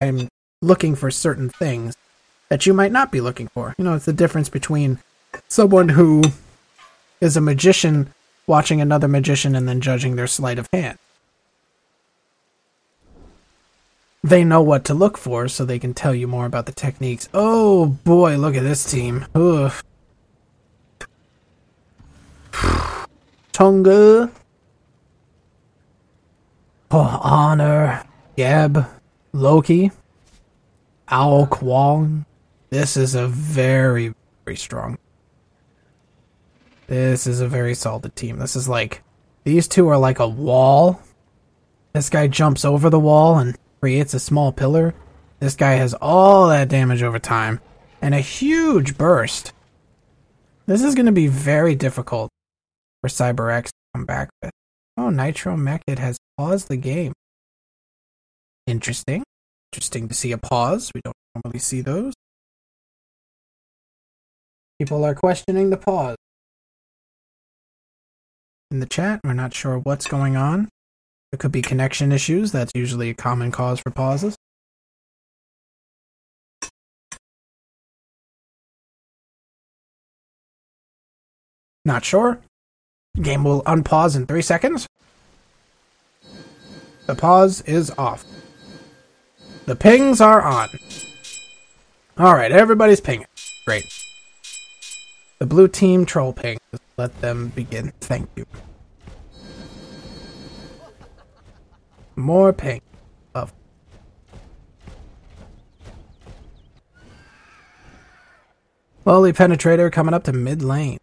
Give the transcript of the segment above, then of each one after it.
I'm looking for certain things that you might not be looking for. You know, it's the difference between someone who is a magician watching another magician and then judging their sleight of hand. They know what to look for, so they can tell you more about the techniques. Oh boy, look at this team. Ugh. Tonga. Oh, Honor. Geb. Loki. Ao Kwong. This is a very, very strong. This is a very solid team. This is like, these two are like a wall. This guy jumps over the wall and creates a small pillar. This guy has all that damage over time and a huge burst. This is going to be very difficult for CyberX to come back with. Oh, Nitro Mech, it has paused the game. Interesting. Interesting to see a pause. We don't normally see those. People are questioning the pause. In the chat, we're not sure what's going on. There could be connection issues. That's usually a common cause for pauses. Not sure. Game will unpause in 3 seconds. The pause is off. The pings are on. Alright, everybody's pinging. Great. The blue team troll ping. Let them begin. Thank you. More ping. Love. Slowly Penetrator coming up to mid lane.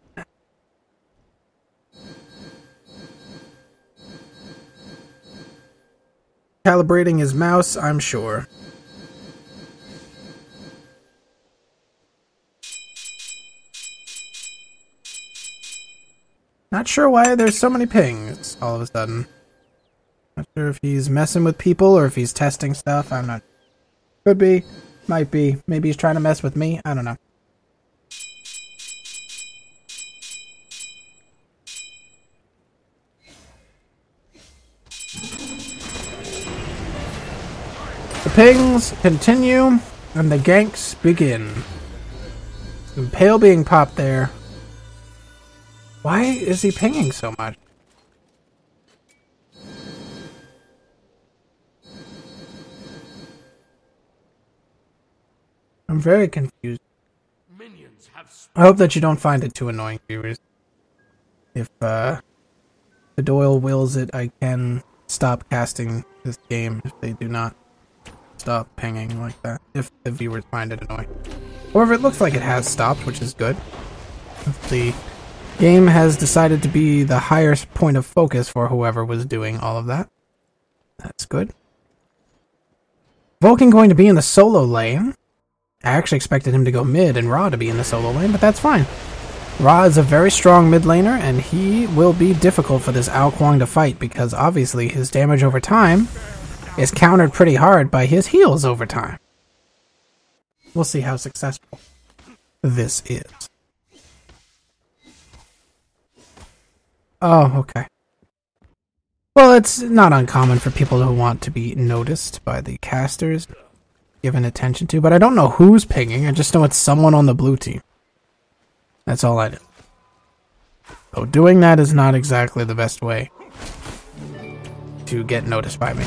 Calibrating his mouse, I'm sure. Not sure why there's so many pings all of a sudden. Not sure if he's messing with people or if he's testing stuff. I'm not. Could be. Might be. Maybe he's trying to mess with me. I don't know. The pings continue and the ganks begin. Some pale being popped there. Why is he pinging so much? I'm very confused. I hope that you don't find it too annoying, viewers. If the Doyle wills it, I can stop casting this game if they do not stop pinging like that. If the viewers find it annoying. Or if it looks like it has stopped, which is good. If the game has decided to be the higher point of focus for whoever was doing all of that. That's good. Vulcan going to be in the solo lane. I actually expected him to go mid and Ra to be in the solo lane, but that's fine. Ra is a very strong mid laner, and he will be difficult for this Ao Kwong to fight because obviously his damage over time is countered pretty hard by his heals over time. We'll see how successful this is. Oh, okay. Well, it's not uncommon for people who want to be noticed by the casters, given attention to, but I don't know who's pinging. I just know it's someone on the blue team. That's all I know. So doing that is not exactly the best way to get noticed by me.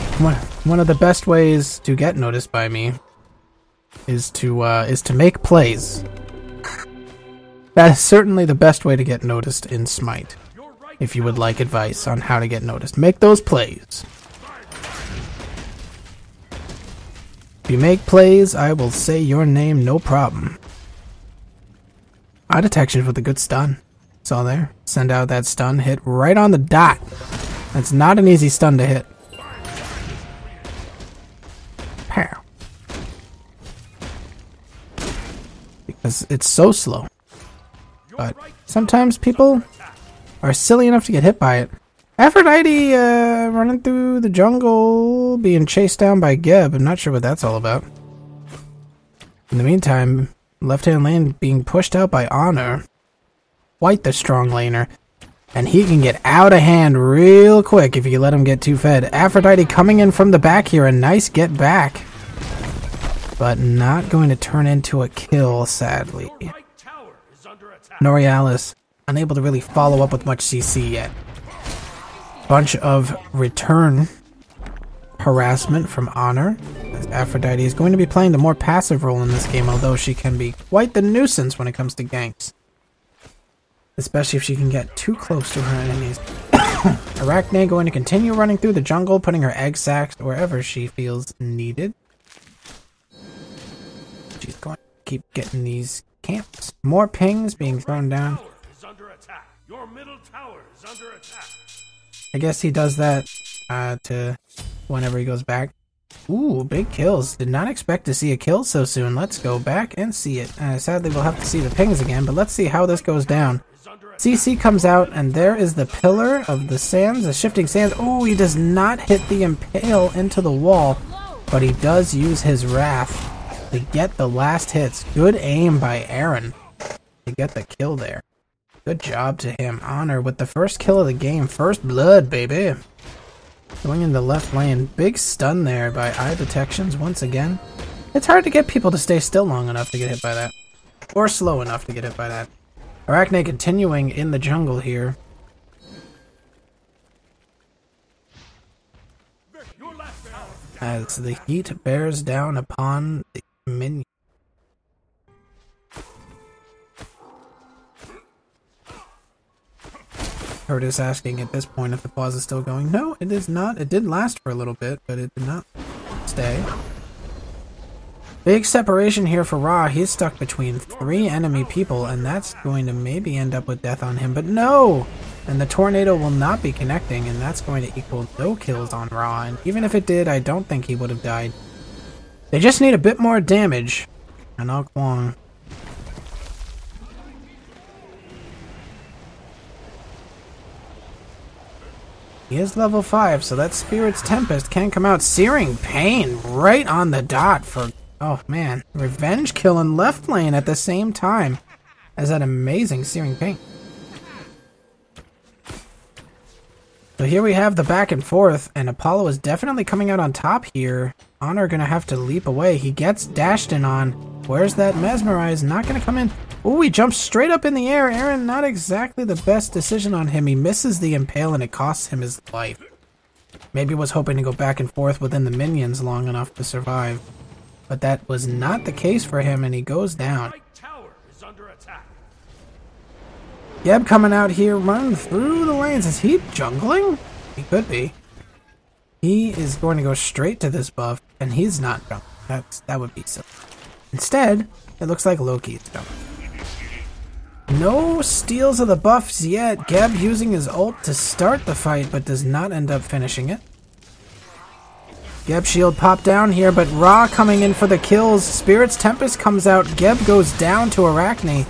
One of the best ways to get noticed by me is to make plays. That is certainly the best way to get noticed in Smite. If you would like advice on how to get noticed, make those plays. If you make plays, I will say your name, no problem. Eye detection with a good stun. Saw there. Send out that stun, hit right on the dot. That's not an easy stun to hit. Pow. Because it's so slow. But sometimes people are silly enough to get hit by it. Aphrodite running through the jungle, being chased down by Geb. I'm not sure what that's all about. In the meantime, left-hand lane being pushed out by Honor. Quite the strong laner. And he can get out of hand real quick if you let him get too fed. Aphrodite coming in from the back here. A nice get back. but not going to turn into a kill, sadly. Norialis, unable to really follow up with much CC yet. Bunch of return harassment from Honor, as Aphrodite is going to be playing the more passive role in this game, although she can be quite the nuisance when it comes to ganks. Especially if she can get too close to her enemies. Arachne going to continue running through the jungle, putting her egg sacs wherever she feels needed. She's going to keep getting these camps. More pings being thrown down. Your middle tower is under attack. I guess he does that to whenever he goes back. Ooh, big kills. Did not expect to see a kill so soon. Let's go back and see it. Sadly, we'll have to see the pings again, but let's see how this goes down. CC comes out, and there is the pillar of the sands, the shifting sands. Oh, he does not hit the impale into the wall, but he does use his wrath to get the last hits. Good aim by Aaron to get the kill there. Good job to him. Honor with the first kill of the game. First blood, baby. Going in the left lane. Big stun there by eye detections once again. It's hard to get people to stay still long enough to get hit by that. Or slow enough to get hit by that. Arachne continuing in the jungle here. As the heat bears down upon the minion. Curtis asking at this point if the pause is still going. No, it is not. It did last for a little bit, but it did not stay. Big separation here for Ra. He's stuck between 3 enemy people, and that's going to maybe end up with death on him, but no! And the tornado will not be connecting, and that's going to equal no kills on Ra, and even if it did, I don't think he would have died. They just need a bit more damage. And Al Kwong. He is level 5, so that Spirit's Tempest can come out. Searing Pain right on the dot for, oh man, Revenge Kill in left lane at the same time as that amazing Searing Pain. So here we have the back and forth, and Apollo is definitely coming out on top here. Honor gonna have to leap away. He gets dashed in on. Where's that Mesmerize? Not gonna come in. Ooh, he jumps straight up in the air. Aaron, not exactly the best decision on him. He misses the impale and it costs him his life. Maybe was hoping to go back and forth within the minions long enough to survive. But that was not the case for him, and he goes down. Geb coming out here, running through the lanes. Is he jungling? He could be. He is going to go straight to this buff, and he's not jungling. That would be silly. Instead, it looks like Loki is jungling. No steals of the buffs yet. Geb using his ult to start the fight, but does not end up finishing it. Geb shield popped down here, but Ra coming in for the kills. Spirit's Tempest comes out. Geb goes down to Arachne.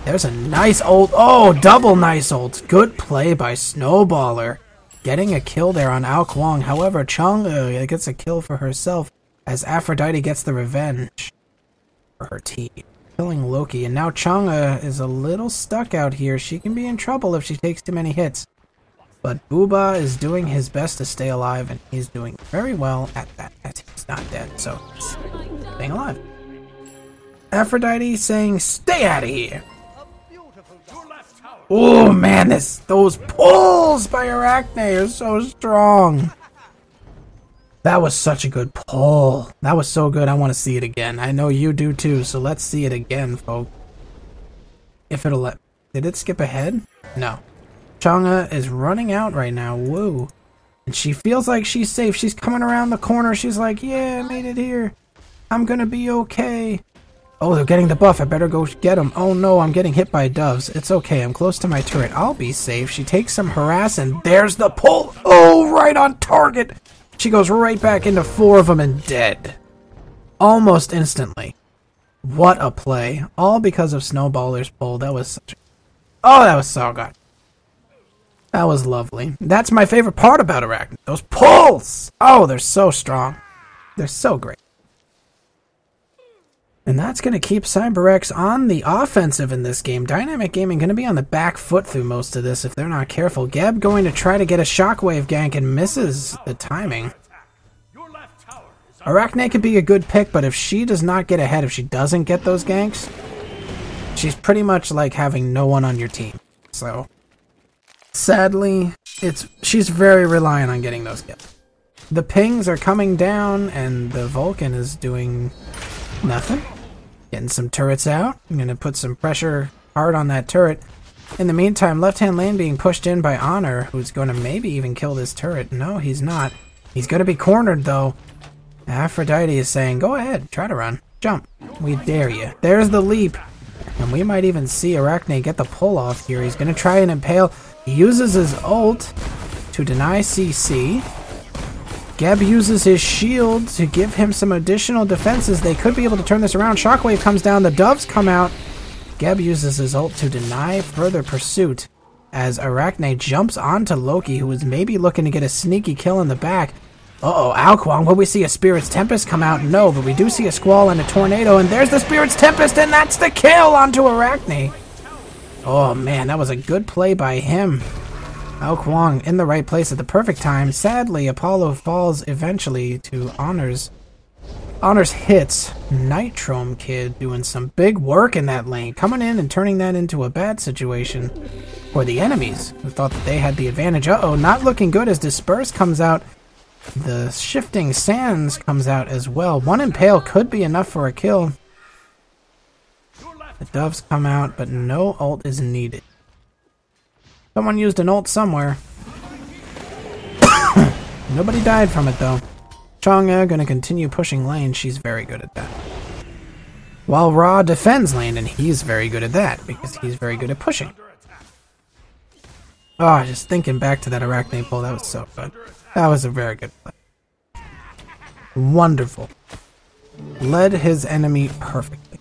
There's a nice ult. Oh, double nice ult. Good play by Snowballer. Getting a kill there on Ao Kwong. However, Chung gets a kill for herself as Aphrodite gets the revenge for her team. Killing Loki, and now Chang'e is a little stuck out here. She can be in trouble if she takes too many hits. But Booba is doing his best to stay alive, and he's doing very well at that, as he's not dead, so he's staying alive. Aphrodite saying, stay out of here! Oh man, those pulls by Arachne are so strong! That was such a good pull. That was so good, I want to see it again. I know you do too, so let's see it again, folks. If it'll let... Did it skip ahead? No. Chang'e is running out right now. Whoa. And she feels like she's safe. She's coming around the corner. She's like, yeah, I made it here. I'm gonna be okay. Oh, they're getting the buff. I better go get them. Oh no, I'm getting hit by doves. It's okay. I'm close to my turret. I'll be safe. She takes some harass, and there's the pull. Oh, right on target. She goes right back into 4 of them and dead. Almost instantly. What a play. All because of Snowballer's pull. That was such a... Oh, that was so good. That was lovely. That's my favorite part about Arachne. Those pulls! Oh, they're so strong. They're so great. And that's going to keep CyberX on the offensive in this game. Dynamic Gaming going to be on the back foot through most of this if they're not careful. Geb going to try to get a shockwave gank and misses the timing. Arachne could be a good pick, but if she does not get ahead, if she doesn't get those ganks, she's pretty much like having no one on your team. So, sadly, she's very reliant on getting those kills. The pings are coming down, and the Vulcan is doing nothing. Getting some turrets out. I'm going to put some pressure hard on that turret. In the meantime, left-hand lane being pushed in by Honor, who's going to maybe even kill this turret. No, he's not. He's going to be cornered, though. Aphrodite is saying, go ahead, try to run. Jump. We dare you. There's the leap. And we might even see Arachne get the pull off here. He's going to try and impale. He uses his ult to deny CC. Geb uses his shield to give him some additional defenses. They could be able to turn this around. Shockwave comes down. The doves come out. Geb uses his ult to deny further pursuit as Arachne jumps onto Loki, who is maybe looking to get a sneaky kill in the back. Uh-oh, Ao Kuang, will we see a Spirit's Tempest come out? No, but we do see a Squall and a Tornado, and there's the Spirit's Tempest, and that's the kill onto Arachne. Oh, man, that was a good play by him. Ao Kuang in the right place at the perfect time. Sadly, Apollo falls eventually to Honor's hits. Nitrome Kid doing some big work in that lane, coming in and turning that into a bad situation for the enemies, who thought that they had the advantage. Uh-oh, not looking good as Disperse comes out. The Shifting Sands comes out as well. One Impale could be enough for a kill. The doves come out, but no ult is needed. Someone used an ult somewhere. Nobody died from it, though. Chang'e gonna continue pushing lane. She's very good at that. While Ra defends lane, and he's very good at that, because he's very good at pushing. Oh, just thinking back to that Arachne pull, that was so good. That was a very good play. Wonderful. Led his enemy perfectly.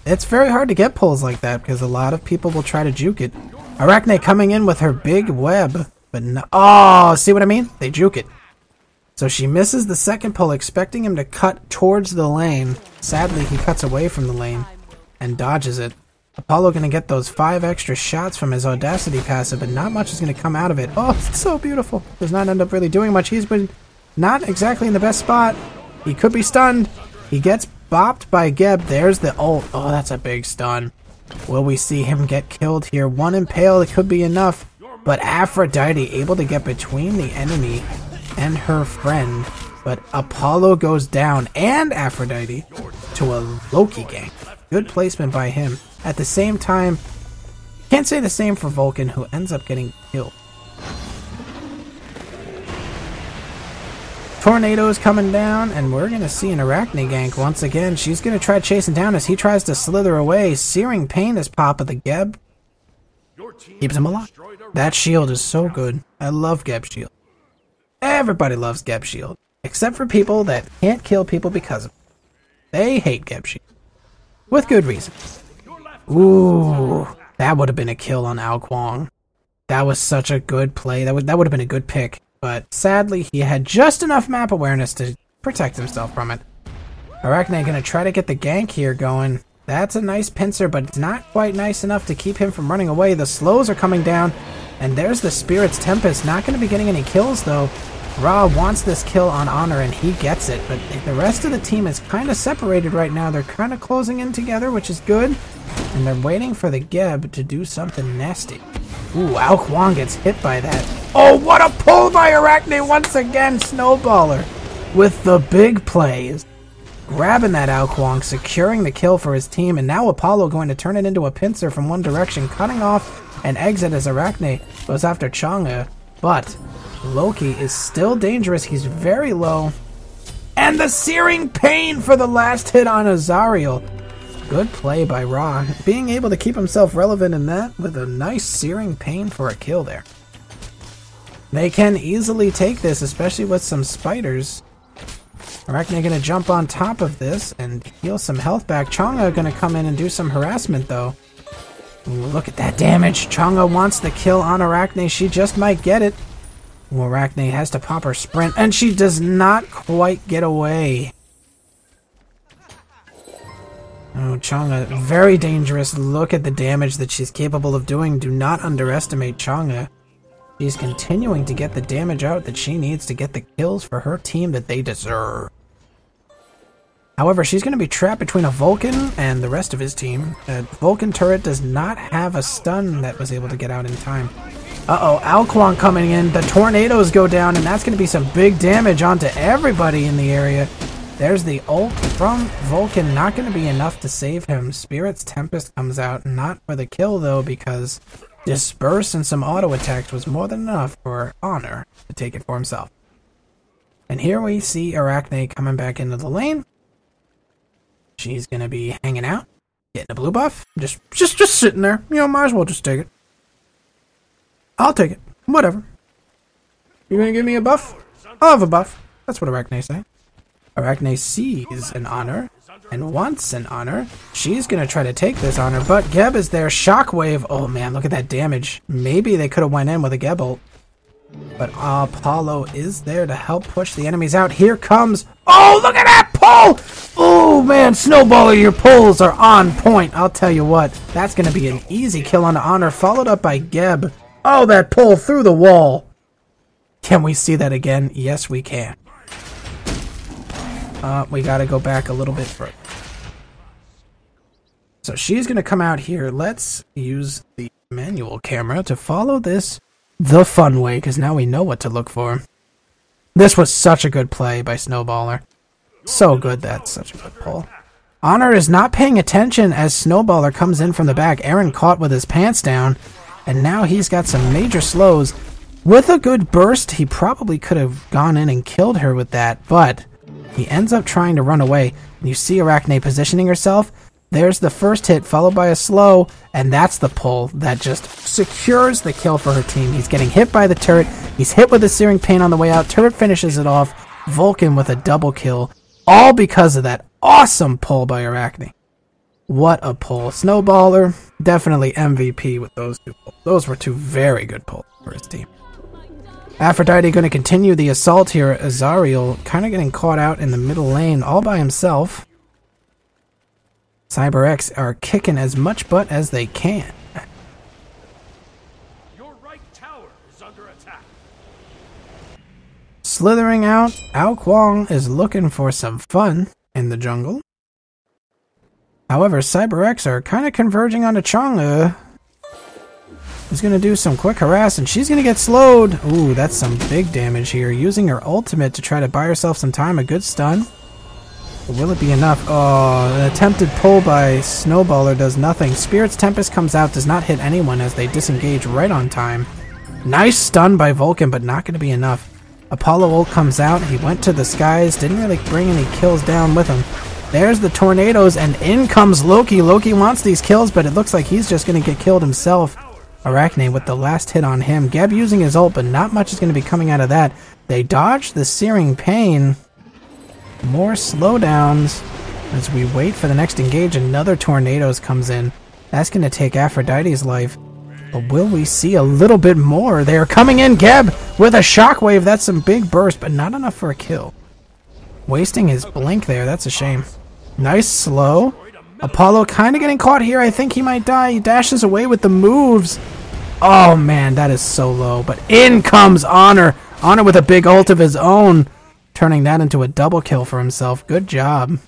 It's very hard to get pulls like that, because a lot of people will try to juke it. Arachne coming in with her big web, but no— oh, see what I mean? They juke it. So she misses the second pull, expecting him to cut towards the lane. Sadly, he cuts away from the lane and dodges it. Apollo going to get those 5 extra shots from his Audacity passive, but not much is going to come out of it. Oh, it's so beautiful. Does not end up really doing much. He's been not exactly in the best spot. He could be stunned. He gets bopped by Geb. There's the ult. Oh, that's a big stun. Will we see him get killed here? One Impale, it could be enough. But Aphrodite able to get between the enemy and her friend. But Apollo goes down, and Aphrodite, to a Loki gank. Good placement by him. At the same time, can't say the same for Vulcan, who ends up getting killed. Tornado is coming down, and we're going to see an Arachne gank once again. She's going to try chasing down as he tries to slither away. Searing Pain is pop of the Geb. Keeps him alive. That shield is so good. I love Geb shield. Everybody loves Geb shield, except for people that can't kill people because of it. They hate Geb shield. With good reason. Ooh, that would have been a kill on Ao Kuang. That was such a good play. That would have been a good pick. But sadly, he had just enough map awareness to protect himself from it. Arachne going to try to get the gank here going. That's a nice pincer, but it's not quite nice enough to keep him from running away. The slows are coming down, and there's the Spirit's Tempest. Not going to be getting any kills, though. Ra wants this kill on Honor, and he gets it. But the rest of the team is kind of separated right now. They're kind of closing in together, which is good. And they're waiting for the Geb to do something nasty. Ooh, Ao Kuang gets hit by that. Oh, what a pull by Arachne once again! Snowballer with the big plays. Grabbing that Ao Kuang, securing the kill for his team, and now Apollo going to turn it into a pincer from one direction, cutting off an exit as Arachne goes after Chang'e. But Loki is still dangerous. He's very low. And the Searing Pain for the last hit on Azariel. Good play by Ra, being able to keep himself relevant in that with a nice Searing Pain for a kill there. They can easily take this, especially with some spiders. Arachne going to jump on top of this and heal some health back. Chang'e going to come in and do some harassment, though. Ooh, look at that damage. Chang'e wants the kill on Arachne. She just might get it. Ooh, Arachne has to pop her sprint, and she does not quite get away. Oh, Chang'e, very dangerous. Look at the damage that she's capable of doing. Do not underestimate Chang'e. She's continuing to get the damage out that she needs to get the kills for her team that they deserve. However, she's going to be trapped between a Vulcan and the rest of his team. A Vulcan turret does not have a stun that was able to get out in time. Uh-oh, Alquan coming in. The tornadoes go down, and that's going to be some big damage onto everybody in the area. There's the ult from Vulcan. Not going to be enough to save him. Spirit's Tempest comes out. Not for the kill, though, because Disperse and some auto attacks was more than enough for Honor to take it for himself. And here we see Arachne coming back into the lane. She's going to be hanging out, getting a blue buff. Just sitting there. You know, might as well just take it. I'll take it. Whatever. You're going to give me a buff? I'll have a buff. That's what Arachne say. Arachne sees an Honor and wants an Honor. She's going to try to take this Honor, but Geb is there. Shockwave. Oh, man, look at that damage. Maybe they could have went in with a Geb ult. But Apollo is there to help push the enemies out. Here comes... Oh, look at that pull! Oh, man, Snowballer, your pulls are on point. I'll tell you what. That's going to be an easy kill on Honor, followed up by Geb. Oh, that pull through the wall. Can we see that again? Yes, we can. We got to go back a little bit further. So she's going to come out here. Let's use the manual camera to follow this the fun way, because now we know what to look for. This was such a good play by Snowballer. So good, that's such a good pull. Honor is not paying attention as Snowballer comes in from the back. Aaron caught with his pants down, and now he's got some major slows. With a good burst, he probably could have gone in and killed her with that, but he ends up trying to run away. And you see Arachne positioning herself. There's the first hit, followed by a slow, and that's the pull that just secures the kill for her team. He's getting hit by the turret. He's hit with a Searing Pain on the way out. Turret finishes it off. Vulcan with a double kill, all because of that awesome pull by Arachne. What a pull. Snowballer, definitely MVP with those two pulls. Those were two very good pulls for his team. Aphrodite going to continue the assault here. Azariel kind of getting caught out in the middle lane all by himself. CyberX are kicking as much butt as they can. Your right tower is under attack. Slithering out, Ao Kuang is looking for some fun in the jungle. However, CyberX are kind of converging onto Chang'e. He's going to do some quick harass, and she's going to get slowed. Ooh, that's some big damage here. Using her ultimate to try to buy herself some time. A good stun. But will it be enough? Oh, an attempted pull by Snowballer does nothing. Spirit's Tempest comes out, does not hit anyone as they disengage right on time. Nice stun by Vulcan, but not going to be enough. Apollo ult comes out. He went to the skies. Didn't really bring any kills down with him. There's the tornadoes, and in comes Loki. Loki wants these kills, but it looks like he's just going to get killed himself. Arachne with the last hit on him. Geb using his ult, but not much is going to be coming out of that. They dodge the Searing Pain. More slowdowns as we wait for the next engage. Another tornadoes comes in. That's going to take Aphrodite's life. But will we see a little bit more? They are coming in. Geb with a shockwave. That's some big burst, but not enough for a kill. Wasting his blink there. That's a shame. Nice slow. Apollo kind of getting caught here. I think he might die. He dashes away with the moves. Oh, man, that is so low. But in comes Honor. Honor with a big ult of his own. Turning that into a double kill for himself. Good job.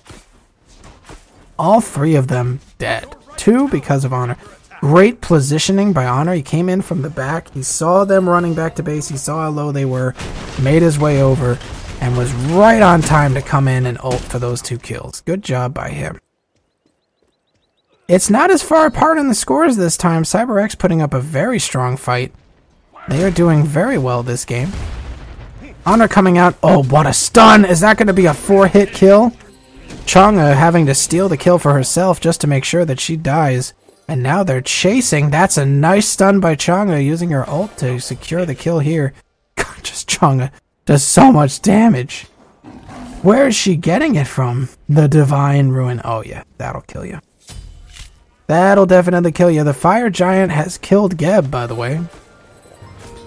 All three of them dead. 2 because of Honor. Great positioning by Honor. He came in from the back. He saw them running back to base. He saw how low they were. Made his way over. And was right on time to come in and ult for those 2 kills. Good job by him. It's not as far apart in the scores this time. CyberX putting up a very strong fight. They are doing very well this game. Honor coming out. Oh, what a stun! Is that going to be a 4-hit kill? Chang'e having to steal the kill for herself just to make sure that she dies. And now they're chasing. That's a nice stun by Chang'e using her ult to secure the kill here. God, just Chang'e does so much damage. Where is she getting it from? The Divine Ruin. Oh yeah, that'll kill you. That'll definitely kill you. The Fire Giant has killed Geb, by the way.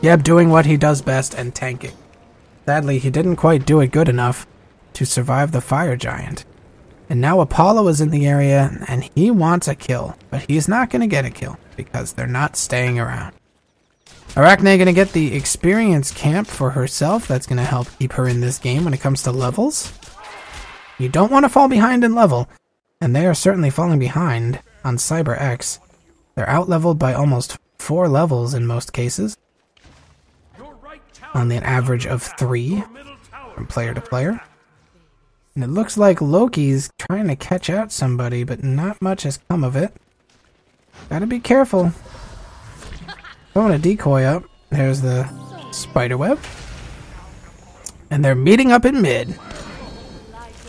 Geb doing what he does best and tanking. Sadly, he didn't quite do it good enough to survive the Fire Giant. And now Apollo is in the area, and he wants a kill. But he's not going to get a kill, because they're not staying around. Arachne going to get the experience camp for herself. That's going to help keep her in this game when it comes to levels. You don't want to fall behind in level, and they are certainly falling behind on CyberX. They're out-leveled by almost 4 levels in most cases, on an average of 3 from player to player. And it looks like Loki's trying to catch out somebody, but not much has come of it. Gotta be careful. Throwing a decoy up. There's the spiderweb. And they're meeting up in mid.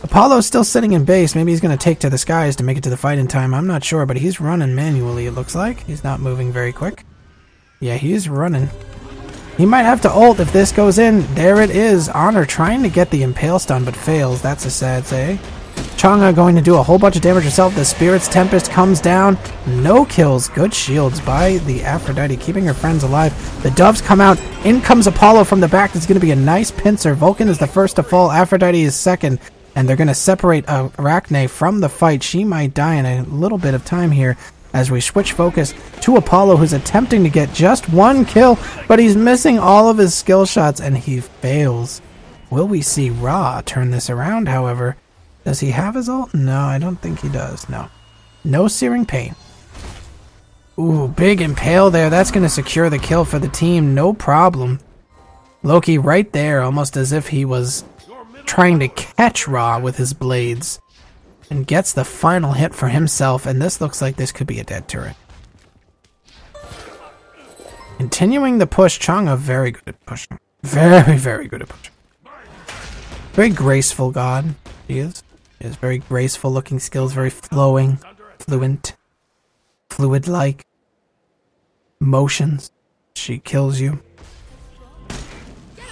Apollo's still sitting in base. Maybe he's going to take to the skies to make it to the fight in time. I'm not sure, but he's running manually, it looks like. He's not moving very quick. Yeah, he's running. He might have to ult if this goes in. There it is. Honor trying to get the impale stun, but fails. That's a sad say. Chang'e going to do a whole bunch of damage herself. The Spirit's Tempest comes down. No kills. Good shields by the Aphrodite, keeping her friends alive. The doves come out. In comes Apollo from the back. There's going to be a nice pincer. Vulcan is the first to fall. Aphrodite is second. And they're going to separate Arachne from the fight. She might die in a little bit of time here as we switch focus to Apollo, who's attempting to get just 1 kill, but he's missing all of his skill shots, and he fails. Will we see Ra turn this around, however? Does he have his ult? No, I don't think he does. No. No Searing Pain. Ooh, big impale there. That's going to secure the kill for the team. No problem. Loki right there, almost as if he was trying to catch Ra with his blades, and gets the final hit for himself, and this looks like this could be a dead turret. Continuing the push, Chang'e very good at pushing. Very, very good at pushing. Very graceful god, she is. She has very graceful looking skills, very flowing, fluent, fluid-like motions. She kills you.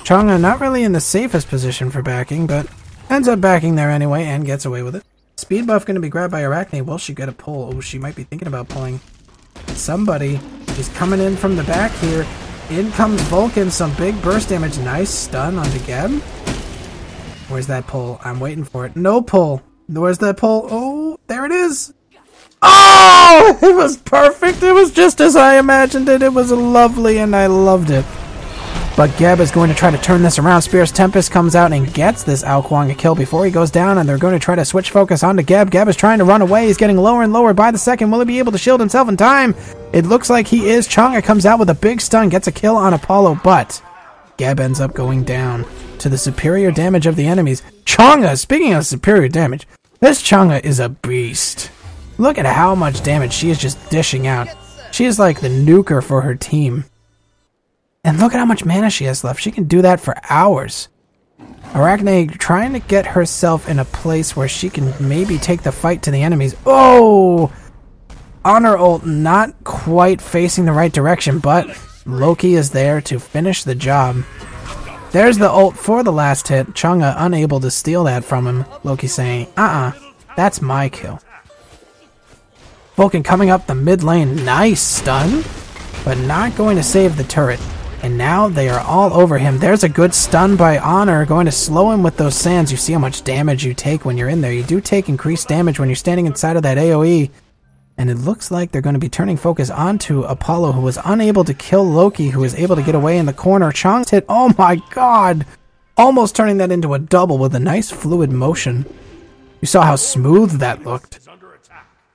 Chang'e not really in the safest position for backing, but ends up backing there anyway and gets away with it. Speed buff going to be grabbed by Arachne. Will she get a pull? Oh, she might be thinking about pulling. Somebody is coming in from the back here. In comes Vulcan. Some big burst damage. Nice stun onto Geb. Where's that pull? I'm waiting for it. No pull. Where's that pull? Oh, there it is. Oh, it was perfect. It was just as I imagined it. It was lovely and I loved it. But Geb is going to try to turn this around. Spear's Tempest comes out and gets this Ao Kuang a kill before he goes down, and they're going to try to switch focus onto Geb. Geb is trying to run away. He's getting lower and lower by the second. Will he be able to shield himself in time? It looks like he is. Chang'e comes out with a big stun, gets a kill on Apollo, but Geb ends up going down to the superior damage of the enemies. Chang'e, speaking of superior damage, this Chang'e is a beast. Look at how much damage she is just dishing out. She is like the nuker for her team. And look at how much mana she has left. She can do that for hours. Arachne trying to get herself in a place where she can maybe take the fight to the enemies. Oh! Honor ult not quite facing the right direction, but Loki is there to finish the job. There's the ult for the last hit. Chang'e unable to steal that from him. Loki saying, that's my kill. Vulcan coming up the mid lane. Nice stun, but not going to save the turret. And now they are all over him. There's a good stun by Honor, going to slow him with those sands. You see how much damage you take when you're in there. You do take increased damage when you're standing inside of that AoE. And it looks like they're going to be turning focus onto Apollo, who was unable to kill Loki, who was able to get away in the corner. Chang's hit, oh my god! Almost turning that into a double with a nice fluid motion. You saw how smooth that looked.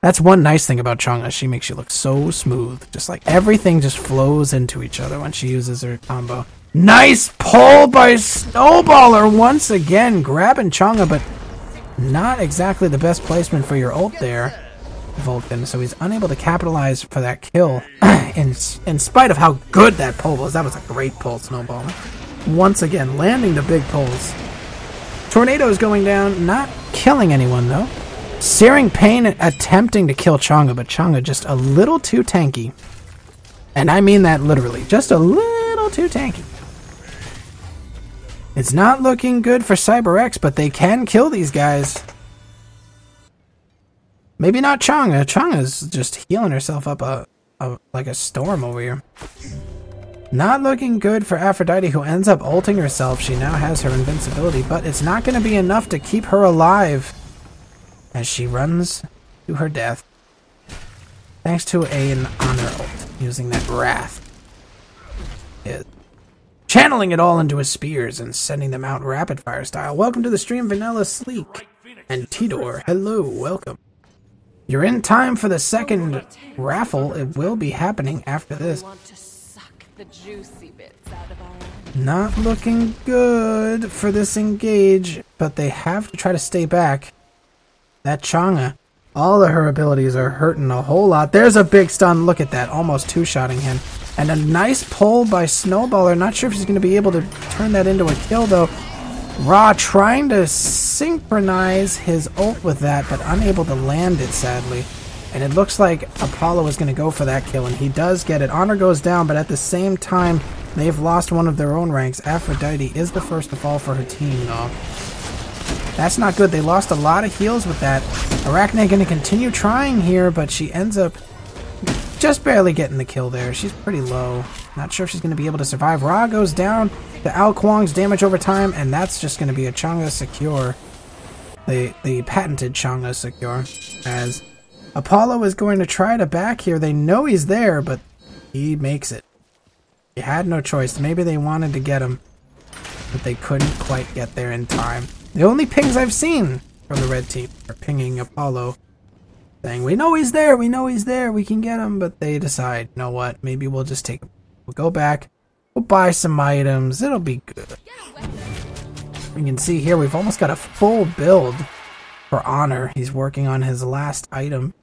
That's one nice thing about Chang'e. She makes you look so smooth. Just like everything just flows into each other when she uses her combo. Nice pull by Snowballer once again. Grabbing Chang'e, but not exactly the best placement for your ult there, Vulcan. So he's unable to capitalize for that kill. in spite of how good that pull was. That was a great pull, Snowballer. Once again, landing the big pulls. Tornado is going down. Not killing anyone, though. Searing Pain attempting to kill Chang'e, but Chang'e just a little too tanky. And I mean that literally. Just a little too tanky. It's not looking good for CyberX, but they can kill these guys. Maybe not Chang'e. Chang'e's just healing herself up like a storm over here. Not looking good for Aphrodite, who ends up ulting herself. She now has her invincibility, but it's not going to be enough to keep her alive as she runs to her death, thanks to an honor ult, using that wrath. Channeling it all into his spears and sending them out rapid fire style. Welcome to the stream, Vanilla Sleek. And Tidor, hello, welcome. You're in time for the second raffle. It will be happening after this. Not looking good for this engage, but they have to try to stay back. That Chang'e, all of her abilities are hurting a whole lot. There's a big stun. Look at that. Almost two-shotting him. And a nice pull by Snowballer. Not sure if he's going to be able to turn that into a kill, though. Ra trying to synchronize his ult with that, but unable to land it, sadly. And it looks like Apollo is going to go for that kill, and he does get it. Honor goes down, but at the same time, they've lost one of their own ranks. Aphrodite is the first to fall for her team, though. That's not good. They lost a lot of heals with that. Arachne going to continue trying here, but she ends up just barely getting the kill there. She's pretty low. Not sure if she's going to be able to survive. Ra goes down to Ao Kuang's damage over time, and that's just going to be a Chang'e secure. The patented Chang'e secure. As Apollo is going to try to back here. They know he's there, but he makes it. He had no choice. Maybe they wanted to get him, but they couldn't quite get there in time. The only pings I've seen from the red team are pinging Apollo, saying, we know he's there, we know he's there, we can get him, but they decide, you know what, maybe we'll just take him. We'll go back, we'll buy some items, it'll be good. You can see here, we've almost got a full build for Honor. He's working on his last item.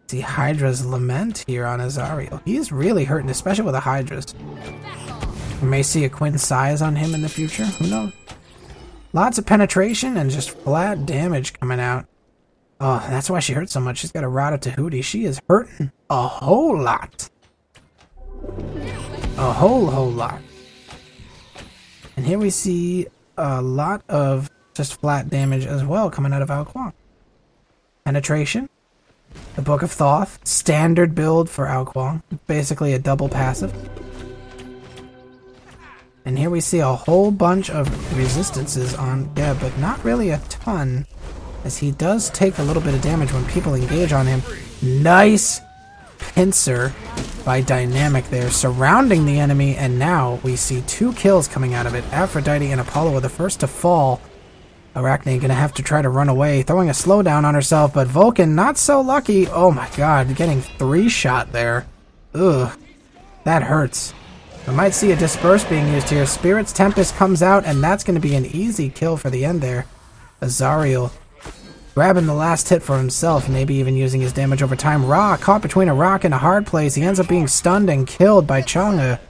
See Hydra's Lament here on Azariel. He is really hurting, especially with the Hydras. We may see a Quinn size on him in the future, who knows? Lots of penetration and just flat damage coming out. Oh, that's why she hurts so much. She's got a Rada Tahuti. She is hurting a whole lot. A whole lot. And here we see a lot of just flat damage as well coming out of Ao Kuang. Penetration. The Book of Thoth. Standard build for Ao Kuang. Basically a double passive. And here we see a whole bunch of resistances on Geb, but not really a ton, as he does take a little bit of damage when people engage on him. Nice pincer by Dynamic there, surrounding the enemy, and now we see 2 kills coming out of it. Aphrodite and Apollo are the first to fall. Arachne gonna have to try to run away, throwing a slowdown on herself, but Vulcan not so lucky. Oh my god, getting 3-shot there. Ugh, that hurts. We might see a Disperse being used here. Spirit's Tempest comes out, and that's going to be an easy kill for the end there. Azariel grabbing the last hit for himself, maybe even using his damage over time. Ra caught between a rock and a hard place. He ends up being stunned and killed by Chang'e.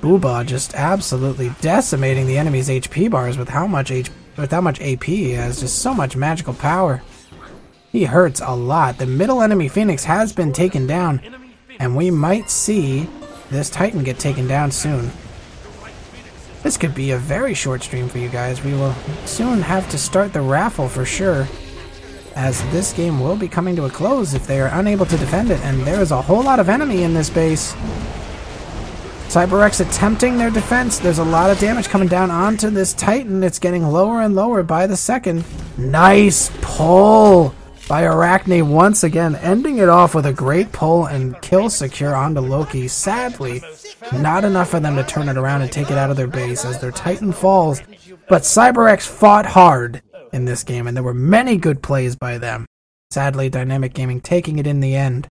Booba just absolutely decimating the enemy's HP bars with how much AP he has. Just so much magical power. He hurts a lot. The middle enemy Phoenix has been taken down, and we might see this Titan get taken down soon. This could be a very short stream for you guys. We will soon have to start the raffle for sure, as this game will be coming to a close if they are unable to defend it, and there is a whole lot of enemy in this base. CyberX attempting their defense. There's a lot of damage coming down onto this Titan. It's getting lower and lower by the second. Nice pull by Arachne once again, ending it off with a great pull and kill secure onto Loki. Sadly, not enough for them to turn it around and take it out of their base as their Titan falls. But CyberX fought hard in this game, and there were many good plays by them. Sadly, Dynamic Gaming taking it in the end.